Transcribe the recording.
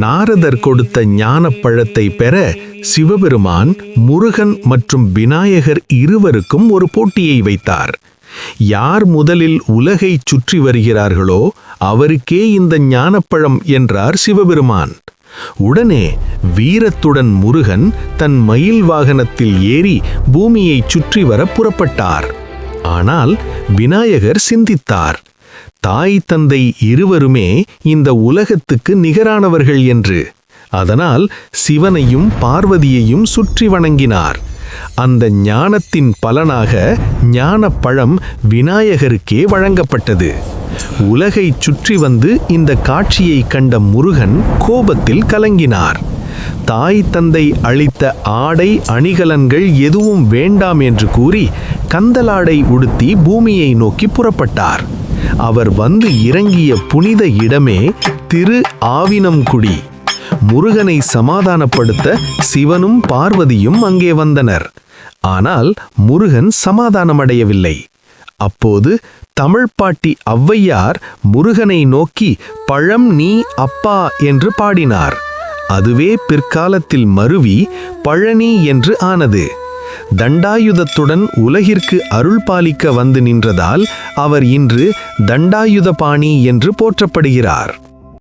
நாரதர் கொடுத்த ஞானப்பழத்தை பெற சிவபெருமான் முருகன் மற்றும் விநாயகர் இருவருக்கும் ஒரு போட்டியை வைத்தார். யார் முதலில் உலகை சுற்றி வருகிறார்களோ அவருக்கே இந்த ஞானப்பழம் என்றார் சிவபெருமான். உடனே வீரத்துடன் முருகன் தன் மயில் வாகனத்தில் ஏறி பூமியை சுற்றி வர புறப்பட்டார். ஆனால் விநாயகர் சிந்தித்தார், தாய் தந்தை இருவருமே இந்த உலகத்துக்கு நிகரானவர்கள் என்று. அதனால் சிவனையும் பார்வதியையும் சுற்றி வணங்கினார். அந்த ஞானத்தின் பலனாக ஞானப்பழம் விநாயகருக்கே வழங்கப்பட்டது. உலகை சுற்றி வந்து இந்த காட்சியை கண்ட முருகன் கோபத்தில் கலங்கினார். தாய் தந்தை அளித்த ஆடை அணிகலன்கள் எதுவும் வேண்டாம் என்று கூறி கந்தலாடை உடுத்தி பூமியை நோக்கி புறப்பட்டார். அவர் வந்து இறங்கிய புனித இடமே திரு ஆவினம்குடி. முருகனை சமாதானப்படுத்த சிவனும் பார்வதியும் அங்கே வந்தனர். ஆனால் முருகன் சமாதானமடையவில்லை. அப்போது தமிழ்ப்பாட்டி ஔவையார் முருகனை நோக்கி பழம் நீ அப்பா என்று பாடினார். அதுவே பிற்காலத்தில் மருவி பழனி என்று ஆனது. தண்டாயுதத்துடன் உலகிற்கு அருள் பாலிக்க வந்து நின்றதால் அவர் இன்று தண்டாயுதபாணி என்று போற்றப்படுகிறார்.